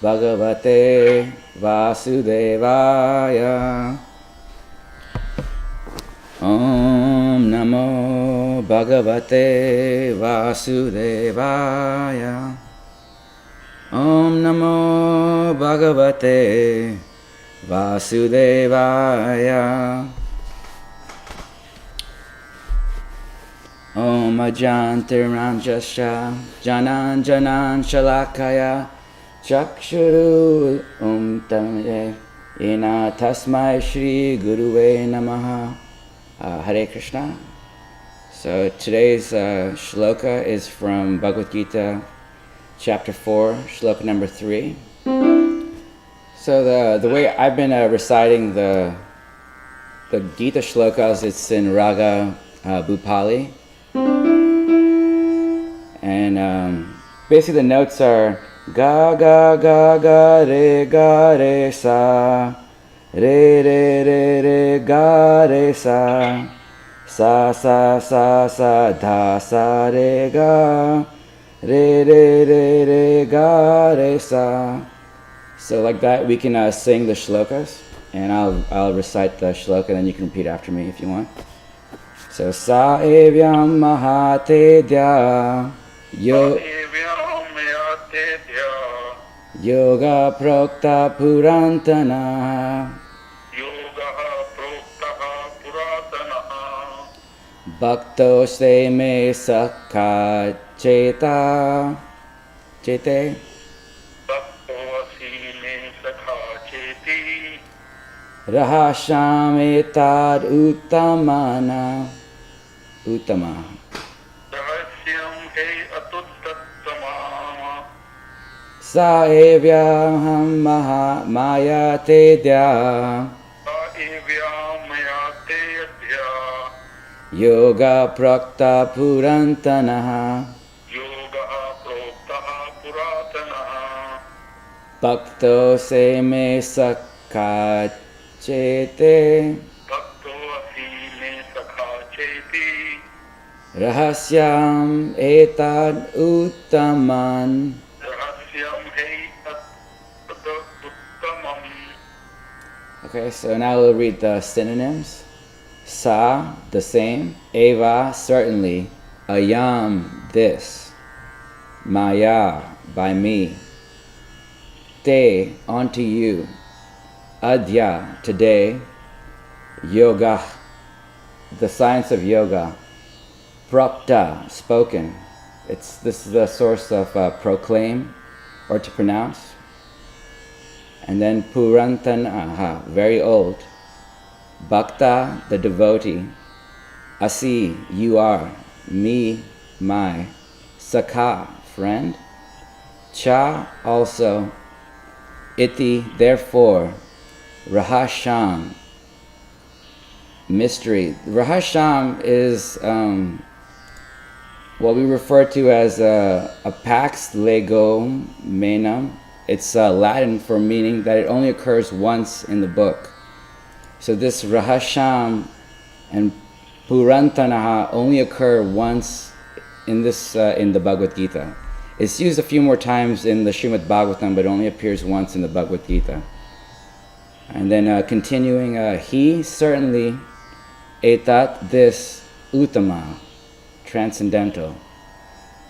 Bhagavate Vasudevaya. Om Namo Bhagavate Vasudevaya. Om Namo Bhagavate Vasudevaya. Om Ajantiranjasya Janan Janan Shalakaya Chakshuru Tamye Ina Tasmai Shri Guruve Namaha. Hare Krishna. So today's shloka is from Bhagavad-gītā, chapter 4, shloka number 3. So the way I've been reciting the Gita Shlokas, it's in Raga Bhupali. And basically the notes are ga ga ga ga re sa, re re re re ga re sa, sa sa sa sa dha sa re ga, re re re re ga re sa. So like that we can sing the shlokas, and I'll recite the shloka, and then you can repeat after me if you want. So sa evāyaṁ yogaḥ proktaḥ purātanaḥ bhakto se me sakhā ceti rahasyaṁ etad uttamam. Sa evāyaṁ mayā adya yogaḥ proktaḥ purātanaḥ bhakto se me sakhā ceti rahasyaṁ etad uttamam. Okay, so now we'll read the synonyms. Sa, the same. Eva, certainly. Ayam, this. Mayā, by me. Te, unto you. Adya, today. Yogaḥ, the science of yoga. Proktaḥ, spoken. This is the source of proclaim, or to pronounce. And then purātanaḥ, very old. Bhaktaḥ, the devotee. Asi, you are. Me, my. Sakhā, friend. Cha, also. Iti, therefore. Rahasyaṁ, mystery. Rahasyaṁ is what we refer to as a pax legomenum. It's Latin for meaning that it only occurs once in the book. So this rahasyaṁ and purātanaḥ only occur once in the Bhagavad-gītā. It's used a few more times in the Śrīmad Bhagavatam, but it only appears once in the Bhagavad-gītā. And then continuing, he, certainly, etad, this, uttamam, transcendental,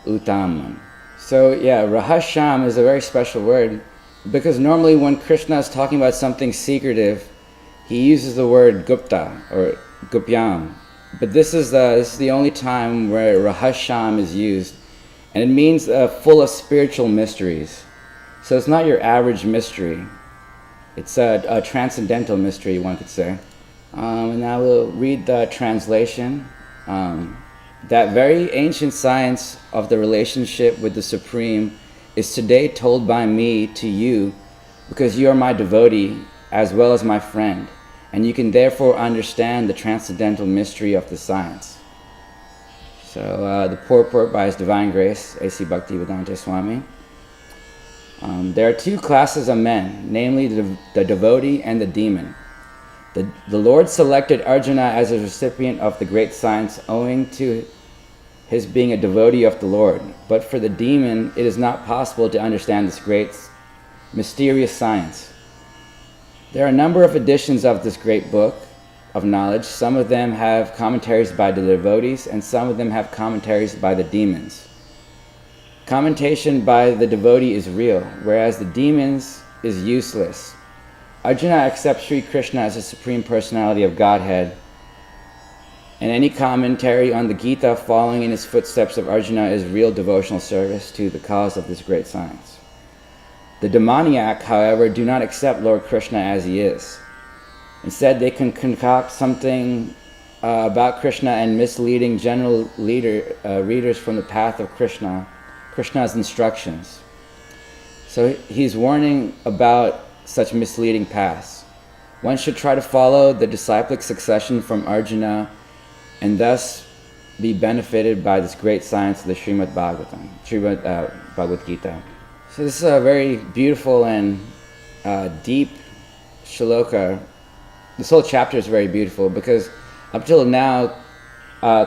uttamam. So yeah, rahasyaṁ is a very special word, because normally when Krishna is talking about something secretive, he uses the word gupta or gupyaṁ. But this is the only time where rahasyaṁ is used, and it means full of spiritual mysteries. So it's not your average mystery. It's a transcendental mystery, one could say. And now we'll read the translation. That very ancient science of the relationship with the Supreme is today told by me to you, because you are my devotee as well as my friend, and you can therefore understand the transcendental mystery of the science. So the purport by His Divine Grace, A.C. Bhaktivedanta Swami. There are two classes of men, namely the devotee and the demon. The Lord selected Arjuna as a recipient of the great science owing to his being a devotee of the Lord. But for the demon, it is not possible to understand this great mysterious science. There are a number of editions of this great book of knowledge. Some of them have commentaries by the devotees, and some of them have commentaries by the demons. Commentation by the devotee is real, whereas the demons is useless. Arjuna accepts Sri Krishna as the Supreme Personality of Godhead, and any commentary on the Gita following in his footsteps of Arjuna is real devotional service to the cause of this great science. The demoniac, however, do not accept Lord Krishna as he is. Instead, they can concoct something about Krishna and misleading general readers from the path of Krishna's instructions. So he's warning about such misleading paths. One should try to follow the disciplic succession from Arjuna and thus be benefited by this great science of the Śrīmad Bhagavad-gītā. So this is a very beautiful and deep shloka. This whole chapter is very beautiful because up till now,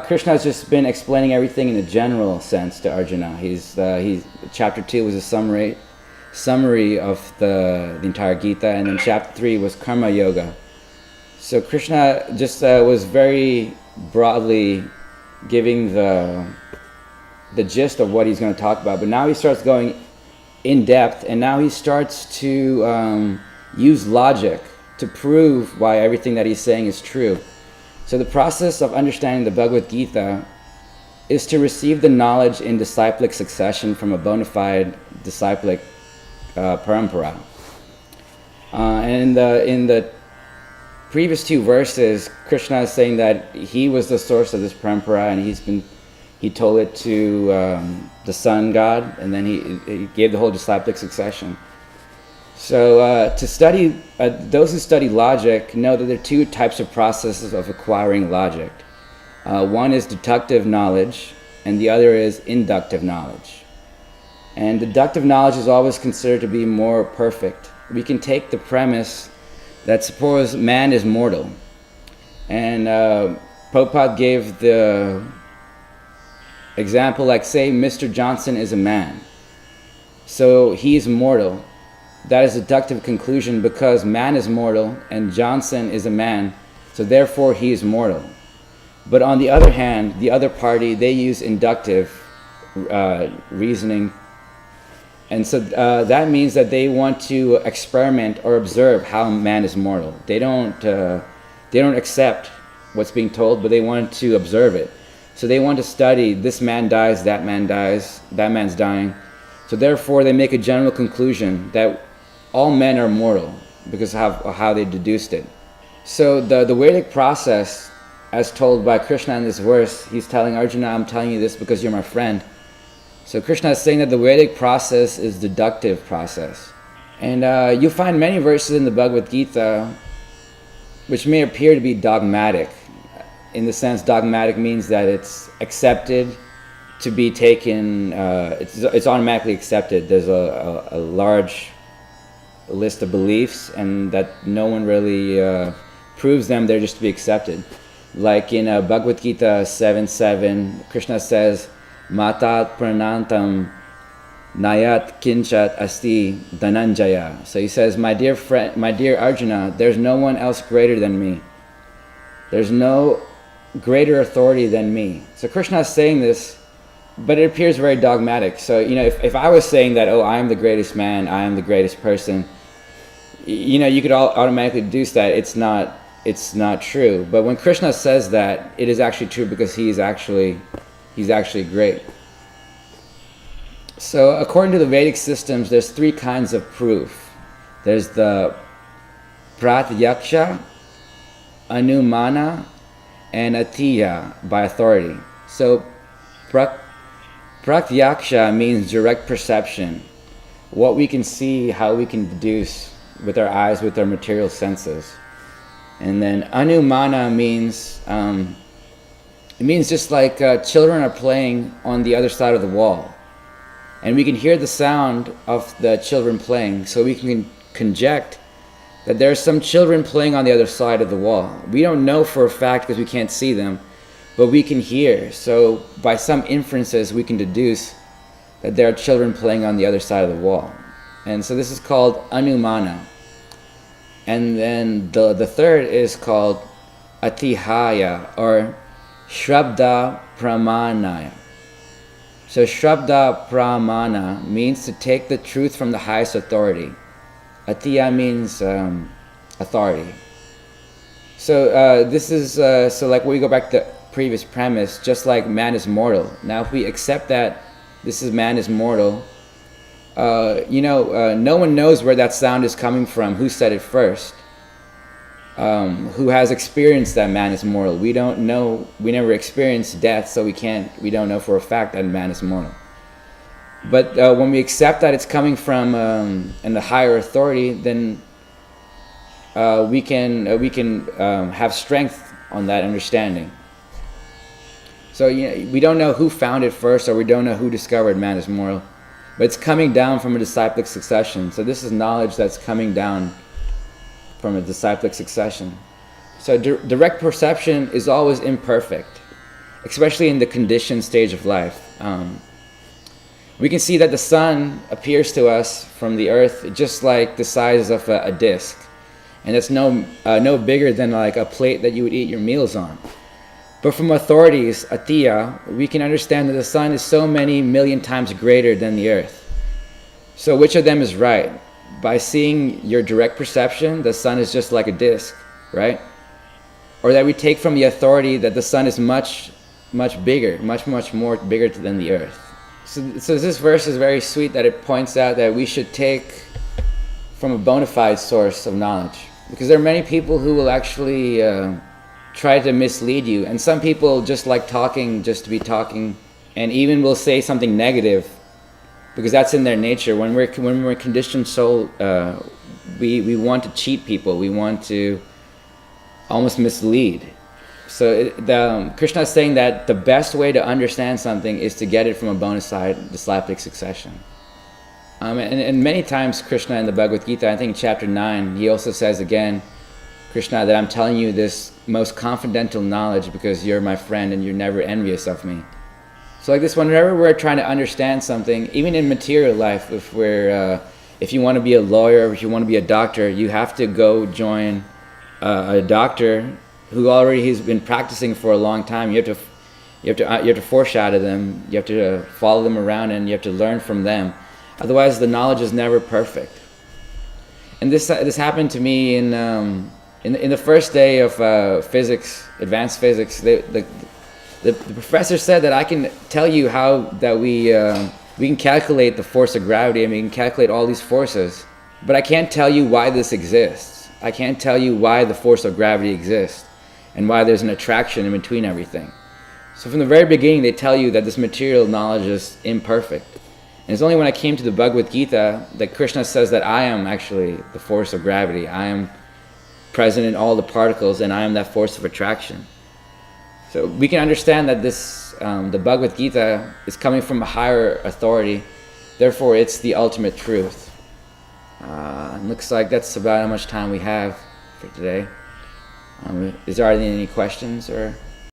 Krishna has just been explaining everything in a general sense to Arjuna. Chapter 2 was a summary of the entire Gita, and then chapter 3 was karma yoga. So Krishna just was very broadly giving the gist of what he's going to talk about, but now he starts going in depth, and now he starts to use logic to prove why everything that he's saying is true. So the process of understanding the Bhagavad Gita is to receive the knowledge in disciplic succession from a bona fide disciplic Parampara. And in the previous two verses, Krishna is saying that he was the source of this Parampara, and he told it to the sun god, and then he gave the whole disciplic succession. So to study, those who study logic know that there are two types of processes of acquiring logic. One is deductive knowledge, and the other is inductive knowledge. And deductive knowledge is always considered to be more perfect. We can take the premise that suppose man is mortal, and Prabhupada gave the example like, say Mr. Johnson is a man, so he's mortal. That is a deductive conclusion because man is mortal and Johnson is a man, so therefore he is mortal. But on the other hand, the other party, they use inductive reasoning, and so that means that they want to experiment or observe how man is mortal. They don't accept what's being told, but they want to observe it. So they want to study, this man dies, that man's dying. So therefore they make a general conclusion that all men are mortal because of how they deduced it. So the Vedic process, as told by Krishna in this verse, he's telling Arjuna, I'm telling you this because you're my friend. So Krishna is saying that the Vedic process is deductive process. And you find many verses in the Bhagavad Gita which may appear to be dogmatic. In the sense, dogmatic means that it's accepted to be taken, it's automatically accepted. There's a large list of beliefs, and that no one really proves them, they're just to be accepted. Like in Bhagavad Gītā 7:7, Krishna says, Matat pranantam nayat kinchat asti dhananjaya. So he says, my dear friend, my dear Arjuna, there's no one else greater than me. There's no greater authority than me. So Krishna is saying this, but it appears very dogmatic. So, if I was saying that, I am the greatest man, I am the greatest person, you could automatically deduce that it's not true. But when Krishna says that, it is actually true because he's actually great. So according to the Vedic systems, there's three kinds of proof. There's the pratyakṣa, anumāna, and aitihya, by authority. So pratyakṣa means direct perception, what we can see, how we can deduce with our eyes, with our material senses. And then anumāna means, it means just like children are playing on the other side of the wall. And we can hear the sound of the children playing, so we can conject that there are some children playing on the other side of the wall. We don't know for a fact because we can't see them, but we can hear. So by some inferences we can deduce that there are children playing on the other side of the wall. And so this is called anumāna. And then the third is called aitihya, or śabda-pramāṇa. So śabda-pramāṇa means to take the truth from the highest authority. Adya means authority. So this is, so like when we go back to the previous premise, just like man is mortal. Now if we accept that man is mortal, no one knows where that sound is coming from, who said it first, who has experienced that man is mortal. We don't know, we never experienced death, so we don't know for a fact that man is mortal. But when we accept that it's coming from the higher authority, then we can have strength on that understanding. So we don't know who found it first, or we don't know who discovered man is mortal, but it's coming down from a disciplic succession. So this is knowledge that's coming down from a disciplic succession. So direct perception is always imperfect, especially in the conditioned stage of life. We can see that the sun appears to us from the earth just like the size of a disc, and it's no bigger than like a plate that you would eat your meals on. But from authorities, adya, we can understand that the sun is so many million times greater than the earth. So which of them is right? By seeing your direct perception, the sun is just like a disc, right? Or that we take from the authority that the sun is much bigger, much more bigger than the earth. So this verse is very sweet, that it points out that we should take from a bona fide source of knowledge. Because there are many people who will actually try to mislead you, and some people just like talking just to be talking, and even will say something negative because that's in their nature. When we're conditioned soul, we want to cheat people, we want to almost mislead. So Krishna is saying that the best way to understand something is to get it from a bona fide disciplic succession. And many times Krishna in the Bhagavad-gītā, I think in chapter 9, he also says again, Krishna, that I'm telling you this most confidential knowledge because you're my friend and you're never envious of me. So like this, whenever we're trying to understand something, even in material life, if you want to be a lawyer, or if you want to be a doctor, you have to go join a doctor who already has been practicing for a long time. You have to foreshadow them. You have to follow them around, and you have to learn from them. Otherwise, the knowledge is never perfect. And this happened to me in the first day of physics, advanced physics. The professor said that I can tell you how that we can calculate the force of gravity, and we can calculate all these forces, but I can't tell you why this exists. I can't tell you why the force of gravity exists and why there's an attraction in between everything. So from the very beginning, they tell you that this material knowledge is imperfect. And it's only when I came to the Bhagavad-gītā that Krishna says that I am actually the force of gravity. I am present in all the particles, and I am that force of attraction. So we can understand that the Bhagavad-gītā is coming from a higher authority. Therefore, it's the ultimate truth. Looks like that's about how much time we have for today. Is there any questions or?